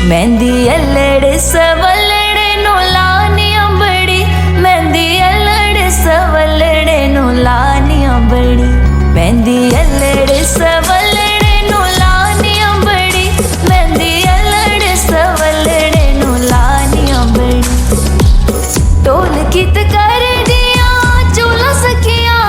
मेहंदी अल्लड़ सवलड़े नु लानियां बड़ी, मेहंदी अल्लड़ सवलड़े नु लानियां बड़ी, मेहंदी अल्लड़ सवलड़े नु लानियां बड़ी, मेहंदी अल्लड़ सवलड़े नु लानियां बड़ी। ढोल कित कर दिया चूल्हा सखियां,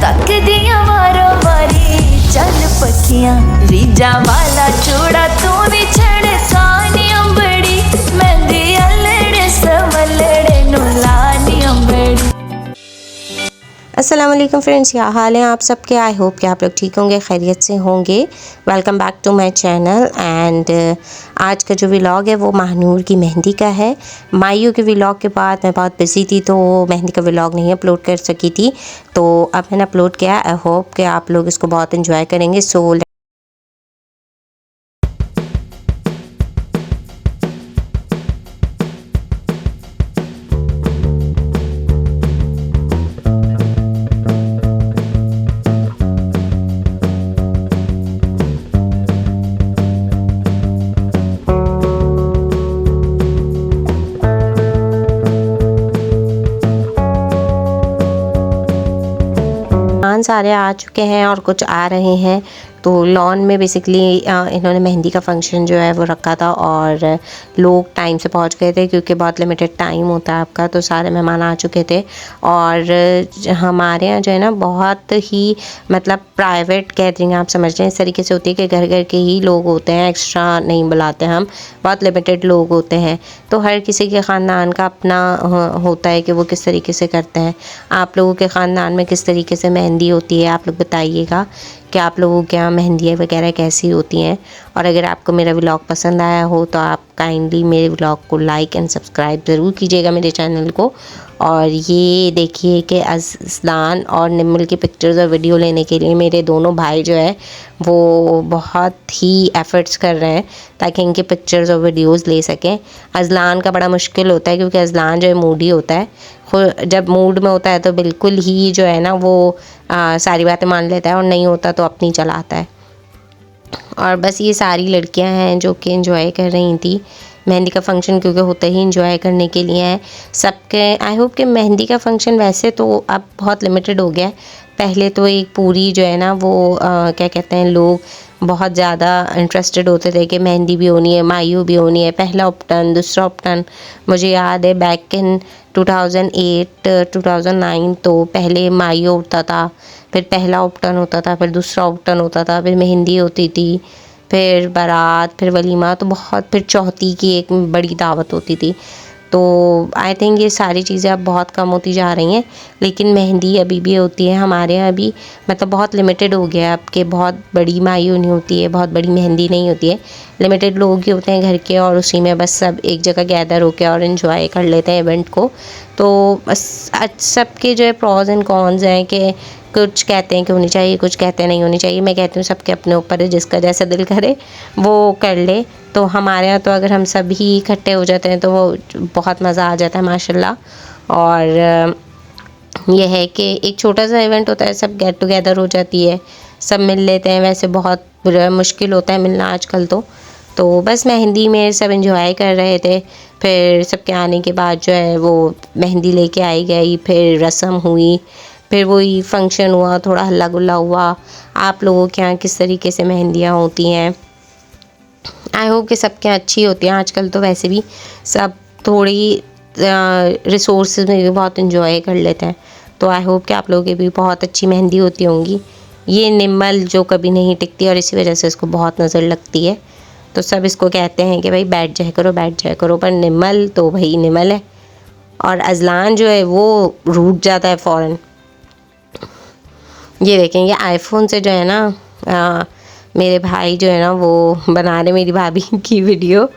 तक दिया वारो वारी चल पखियां, रीजा वाला चूड़ा तू भी छड़ सानियां बड़ी, मेहंदी अल्लड़ सवलड़े नु लानियां बड़ी। अस्सलाम वालेकुम फ्रेंड्स, क्या हाल है आप सबके। आई होप कि आप लोग ठीक होंगे, खैरियत से होंगे। Welcome back to my channel. And आज का जो व्लॉग है वो महानूर की मेहंदी का है। मायू के व्लॉग के बाद मैं बहुत बिजी थी तो मेहंदी का व्लॉग नहीं अपलोड कर सकी थी, तो अब मैंने अपलोड किया। आई होप कि आप लोग इसको बहुत इन्जॉय करेंगे। सो सारे आ चुके हैं और कुछ आ रहे हैं। तो लॉन में बेसिकली इन्होंने मेहंदी का फंक्शन जो है वो रखा था और लोग टाइम से पहुंच गए थे क्योंकि बहुत लिमिटेड टाइम होता है आपका। तो सारे मेहमान आ चुके थे और हमारे यहाँ जो है ना बहुत ही मतलब प्राइवेट गैदरिंग आप समझ रहे हैं, इस तरीके से होती है कि घर घर के ही लोग होते हैं, एक्स्ट्रा नहीं बुलाते हम, बहुत लिमिटेड लोग होते हैं। तो हर किसी के ख़ानदान का अपना होता है कि वो किस तरीके से करते हैं। आप लोगों के ख़ानदान में किस तरीके से मेहंदी होती है आप लोग बताइएगा कि आप लोगों के यहाँ मेहंदी वगैरह कैसी होती हैं। और अगर आपको मेरा व्लॉग पसंद आया हो तो आप काइंडली मेरे व्लॉग को लाइक एंड सब्सक्राइब ज़रूर कीजिएगा मेरे चैनल को। और ये देखिए कि अज़लान और निम्मल की पिक्चर्स और वीडियो लेने के लिए मेरे दोनों भाई जो है वो बहुत ही एफ़र्ट्स कर रहे हैं ताकि इनके पिक्चर्स और वीडियोस ले सकें। अज़लान का बड़ा मुश्किल होता है क्योंकि अज़लान जो है मूडी होता है, जब मूड में होता है तो बिल्कुल ही जो है ना वो सारी बातें मान लेता है और नहीं होता तो अपनी चलाता है। और बस ये सारी लड़कियां हैं जो कि एंजॉय कर रही थी मेहंदी का फंक्शन, क्योंकि होता ही एंजॉय करने के लिए है सबके। आई होप कि मेहंदी का फंक्शन वैसे तो अब बहुत लिमिटेड हो गया है। पहले तो एक पूरी जो है ना वो क्या कहते हैं, लोग बहुत ज़्यादा इंटरेस्टेड होते थे कि मेहंदी भी होनी है, मायू भी होनी है, पहला उपटन दूसरा उपटन। मुझे याद है बैक इन 2008-2009 तो पहले मायू उठता था, फिर पहला उपटन होता था, फिर दूसरा उपटन होता था, फिर मेहंदी होती थी, फिर बारात, फिर वलीमा, तो बहुत, फिर चौथी की एक बड़ी दावत होती थी। तो आई थिंक ये सारी चीज़ें अब बहुत कम होती जा रही हैं, लेकिन मेहंदी अभी भी होती है हमारे यहाँ भी। मतलब बहुत लिमिटेड हो गया है अब के, बहुत बड़ी मायू नहीं होती है, बहुत बड़ी मेहंदी नहीं होती है, लिमिटेड लोग ही होते हैं घर के और उसी में बस सब एक जगह गैदर होकर और इन्जॉय कर लेते हैं इवेंट को। तो बस सबके जो है प्रॉज एंड कॉन्स हैं कि कुछ कहते हैं कि होनी चाहिए, कुछ कहते हैं नहीं होनी चाहिए। मैं कहती हूँ सबके अपने ऊपर है, जिसका जैसा दिल करे वो कर ले। तो हमारे यहाँ तो अगर हम सभी इकट्ठे हो जाते हैं तो वो बहुत मज़ा आ जाता है माशाल्लाह। और ये है कि एक छोटा सा इवेंट होता है, सब गेट टुगेदर हो जाती है, सब मिल लेते हैं। वैसे बहुत मुश्किल होता है मिलना आजकल तो बस मेहंदी में सब एंजॉय कर रहे थे। फिर सबके आने के बाद जो है वो मेहंदी लेके आई गई, फिर रस्म हुई, फिर वही फंक्शन हुआ, थोड़ा हल्ला गुल्ला हुआ। आप लोगों के यहाँ किस तरीके से मेहंदियाँ होती हैं? आई होप कि सबके यहाँ अच्छी होती हैं। आजकल तो वैसे भी सब थोड़ी रिसोर्सेज में भी बहुत इन्जॉय कर लेते हैं, तो आई होप कि आप लोगों की भी बहुत अच्छी मेहंदी होती होंगी। ये निम्मल जो कभी नहीं टिकती और इसी वजह से इसको बहुत नज़र लगती है, तो सब इसको कहते हैं कि भाई बैठ जाया करो बैठ जाया करो, पर निम्मल तो भाई निम्मल है। और अज़लान जो है वो रूठ जाता है फ़ौरन। ये देखेंगे आईफोन से जो है ना मेरे भाई जो है ना वो बना रहे मेरी भाभी की वीडियो।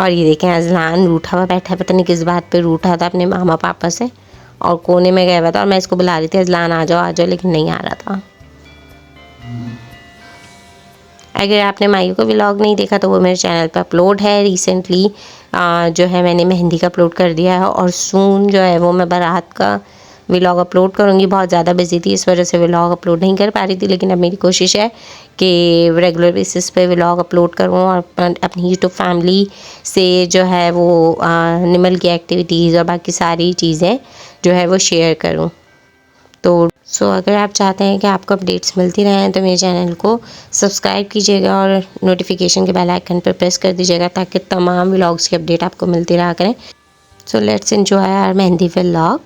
और ये देखें अज़लान रूठा हुआ बैठा है, पता नहीं किस बात पे रूठा था अपने मामा पापा से, और कोने में गया हुआ था और मैं इसको बुला रही थी अज़लान आ जाओ, लेकिन नहीं आ रहा था। अगर आपने मायू का व्लॉग नहीं देखा तो वो मेरे चैनल पर अपलोड है। रिसेंटली जो है मैंने मेहंदी का अपलोड कर दिया है और सून जो है वो मैं बारात का व्लॉग अपलोड करूँगी। बहुत ज़्यादा बिजी थी, इस वजह से व्लॉग अपलोड नहीं कर पा रही थी, लेकिन अब मेरी कोशिश है कि रेगुलर बेसिस पे व्लॉग अपलोड करूँ और अपनी यूट्यूब फैमिली से जो है वो निमल की एक्टिविटीज़ और बाकी सारी चीज़ें जो है वो शेयर करूँ। तो अगर आप चाहते हैं कि आपको अपडेट्स मिलती रहें तो मेरे चैनल को सब्सक्राइब कीजिएगा और नोटिफिकेशन के बेल आइकन पर प्रेस कर दीजिएगा ताकि तमाम व्लॉग्स की अपडेट आपको मिलती रहा करें। So let's enjoy our mehndi vlog.